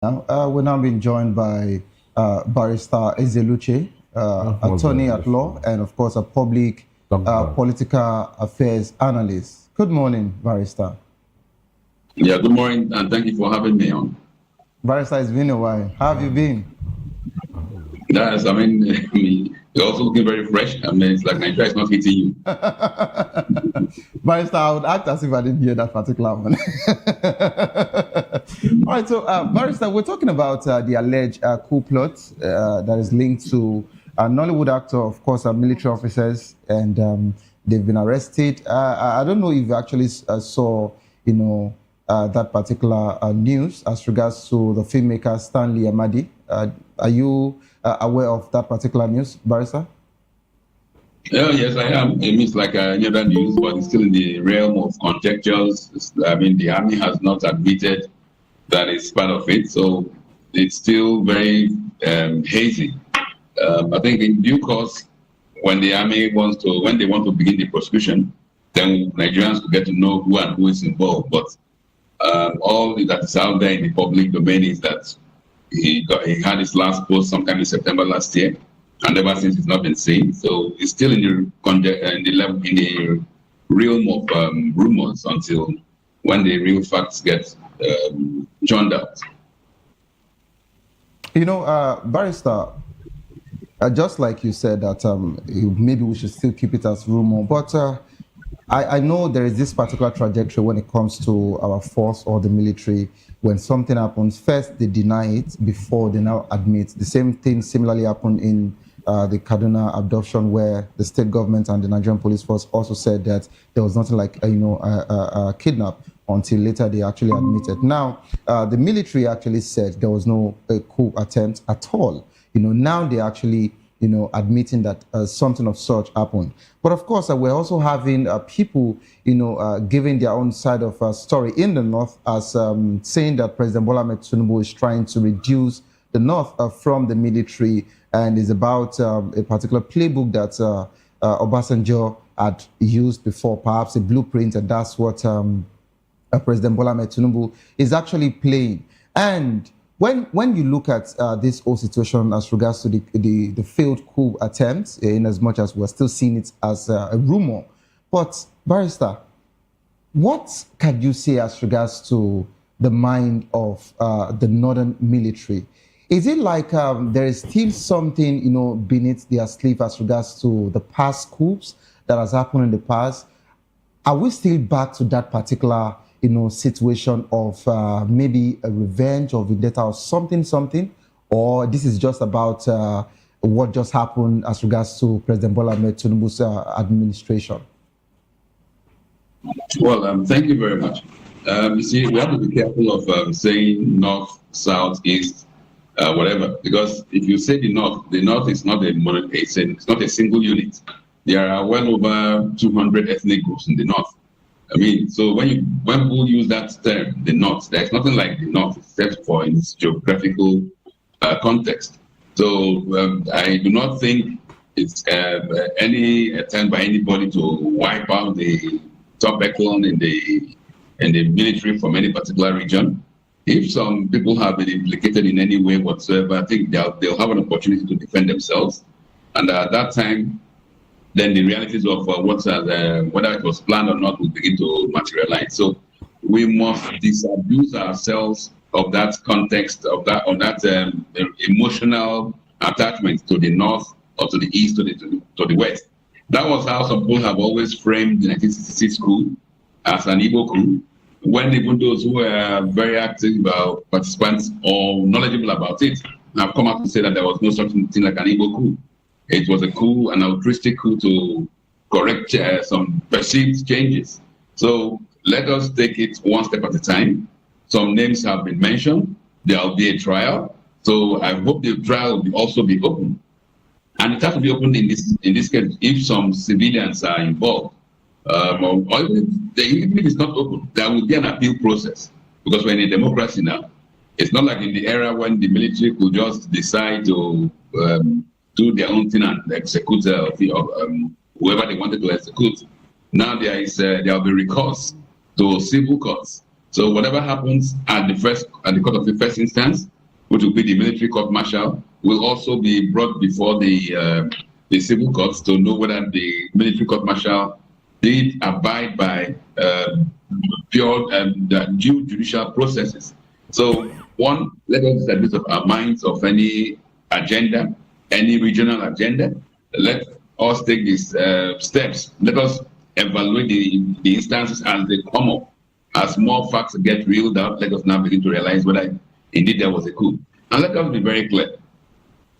Now, we're now being joined by Barrister Ezeluche, attorney at law, and of course, a public political affairs analyst. Good morning, Barrister. Yeah, good morning, and thank you for having me on. Barrister, it's been a while. How have you been? That's, you're also looking very fresh. It's like Nigeria is not hitting you. Barrister, I would act as if I didn't hear that particular one. All right, so Barrister, we're talking about the alleged coup plot that is linked to a Nollywood actor, of course, military officers, and they've been arrested. I don't know if you actually saw, that particular news as regards to the filmmaker Stanley Amadi. Are you aware of that particular news, Barrister? Yes, I am. It means like any other news, but it's still in the realm of conjectures. The army has not admitted that it's part of it, so it's still very hazy. I think in due course, when the army when they want to begin the prosecution, then Nigerians will get to know who and who is involved. But all that is out there in the public domain is that he had his last post sometime in September last year, and ever since it's not been seen. So it's still in the realm of rumors until when the real facts get churned out. Barrister, just like you said that maybe we should still keep it as rumor, but I know there is this particular trajectory when it comes to our force or the military. When something happens, first they deny it before they now admit. The same thing similarly happened in the Kaduna abduction, where the state government and the Nigerian police force also said that there was nothing like a kidnap until later they actually admitted. Now, the military actually said there was no coup attempt at all. Now they actually admitting that something of such happened. But of course, we're also having people, giving their own side of a story in the north, as saying that President Bola Tinubu is trying to reduce the north from the military, and is about a particular playbook that Obasanjo had used before, perhaps a blueprint, and that's what President Bola Tinubu is actually playing. And when you look at this whole situation as regards to the failed coup attempt, in as much as we're still seeing it as a rumor, but Barrister, what can you say as regards to the mind of the northern military? Is it like there is still something beneath their sleeve as regards to the past coups that has happened in the past? Are we still back to that particular situation of maybe a revenge or vendetta or something, or this is just about what just happened as regards to President Bola Tinubu's administration? Well, thank you very much. You see, we have to be careful of saying north, south, east, whatever, because if you say the north is not it's not a single unit. There are well over 200 ethnic groups in the north. So when people use that term, the North, there's nothing like the North except for its geographical context. So I do not think it's any attempt by anybody to wipe out the top echelon in the military from any particular region. If some people have been implicated in any way whatsoever, I think they'll have an opportunity to defend themselves. And at that time, then the realities of whether it was planned or not will begin to materialize. So we must disabuse ourselves of that context, of that emotional attachment to the north or to the east, to the west. That was how some people have always framed the 1966 coup as an Igbo coup, when even those who were very active participants or knowledgeable about it have come out to say that there was no such thing like an Igbo coup. It was a coup, an altruistic coup to correct some perceived changes. So let us take it one step at a time. Some names have been mentioned. There will be a trial. So I hope the trial will also be open. And it has to be open in this case if some civilians are involved. Or even if it's not open, there will be an appeal process, because we're in a democracy now. It's not like in the era when the military could just decide to do their own thing and execute whoever they wanted to execute. Now there will be recourse to civil courts So whatever happens at the court of the first instance, which will be the military court martial, will also be brought before the civil courts to know whether the military court martial did abide by pure due judicial processes. So one, let us disabuse of our minds of any agenda, any regional agenda. Let us take these steps. Let us evaluate the instances as they come up. As more facts get reeled out, let us now begin to realize whether indeed there was a coup. And let us be very clear.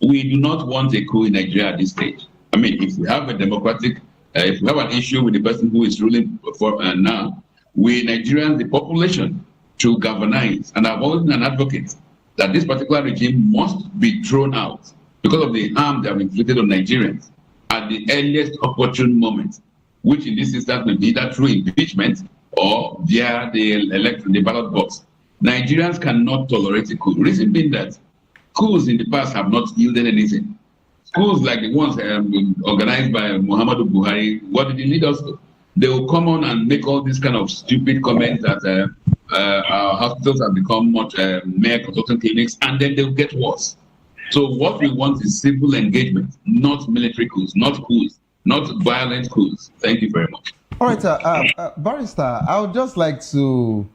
We do not want a coup in Nigeria at this stage. I mean, if we have a democratic, if we have an issue with the person who is ruling for now, we Nigerians, the population, should galvanize. And I've always been an advocate that this particular regime must be thrown out because of the harm they have inflicted on Nigerians at the earliest opportune moment, which in this instance may be either through impeachment or via the ballot box. Nigerians cannot tolerate a coup. Reason being that coups in the past have not yielded anything. Coups like the ones organized by Muhammadu Buhari, what did it lead us to? They will come on and make all these kind of stupid comments that our hospitals have become much mere consultant clinics, and then they'll get worse. So what we want is civil engagement, not military coups, not violent coups. Thank you very much. All right, Barrister, I would just like to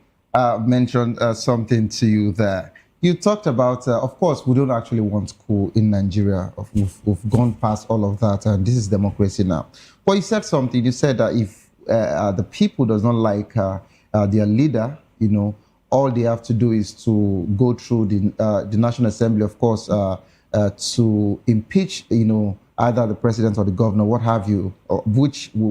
mention something to you there. You talked about, of course, we don't actually want coup in Nigeria. We've gone past all of that, and this is democracy now. But you said something. You said that if the people does not like their leader, you know, all they have to do is to go through the National Assembly, of course, to impeach, you know, either the president or the governor, what have you,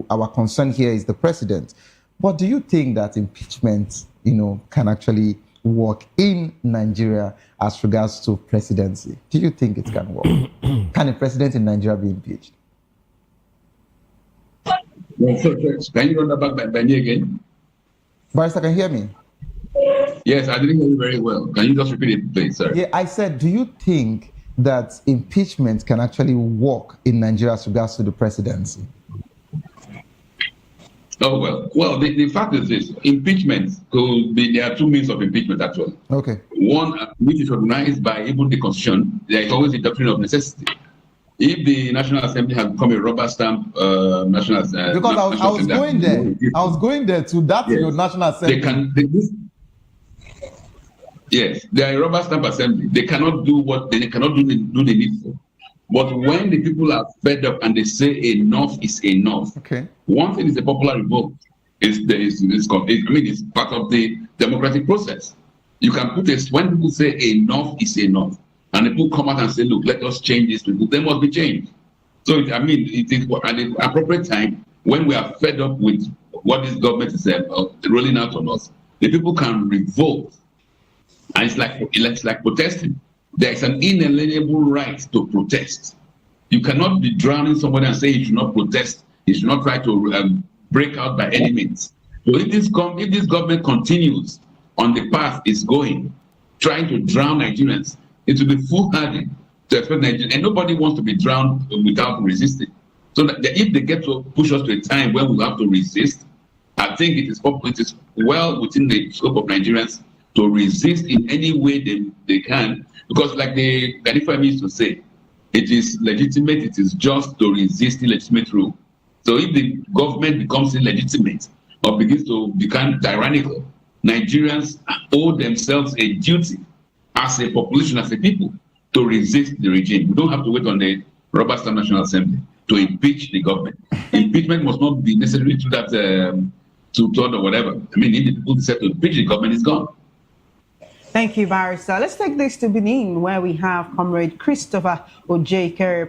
our concern here is the president. But do you think that impeachment, you know, can actually work in Nigeria as regards to presidency? Do you think it can work? Can a president in Nigeria be impeached? Well, can you run that back by me again? Barrister, can you hear me? Yes, I didn't hear you very well. Can you just repeat it, please, sir? Yeah, I said, do you think that impeachment can actually work in Nigeria as regards to the presidency? Oh, well, the fact is this, impeachment could be, there are two means of impeachment actually. Okay. One, which is recognized by even the Constitution, there is always a doctrine of necessity. If the National Assembly has become a rubber stamp national assembly. Because I was going there. I was going there to that, yes, your National Assembly. Yes, they are a rubber stamp assembly. They cannot do what they cannot do the needful. But when the people are fed up and they say enough is enough, okay, one thing is a popular revolt. It's part of the democratic process. You can put this when people say enough is enough, and people come out and say, look, let us change this. People, they must be changed. So it is at the appropriate time when we are fed up with what this government is rolling out on us. The people can revolt, and it's like protesting. There is an inalienable right to protest. You cannot be drowning somebody and say you should not protest. You should not try to break out by any means. So if this government continues on the path it's going, trying to drown Nigerians, it will be foolhardy to expect Nigerians, and nobody wants to be drowned without resisting. So that if they get to push us to a time when we have to resist, I think it is well within the scope of Nigerians to resist in any way they can, because like the Ghanifa used to say, it is legitimate, it is just to resist illegitimate rule. So if the government becomes illegitimate or begins to become tyrannical, Nigerians owe themselves a duty as a population, as a people, to resist the regime. We don't have to wait on the rubber stamp National Assembly to impeach the government. Impeachment must not be necessarily through that two-third or whatever. I mean, if the people decide to impeach the government, it's gone. Thank you, Barrister. Let's take this to Benin, where we have Comrade Christopher Ojekere,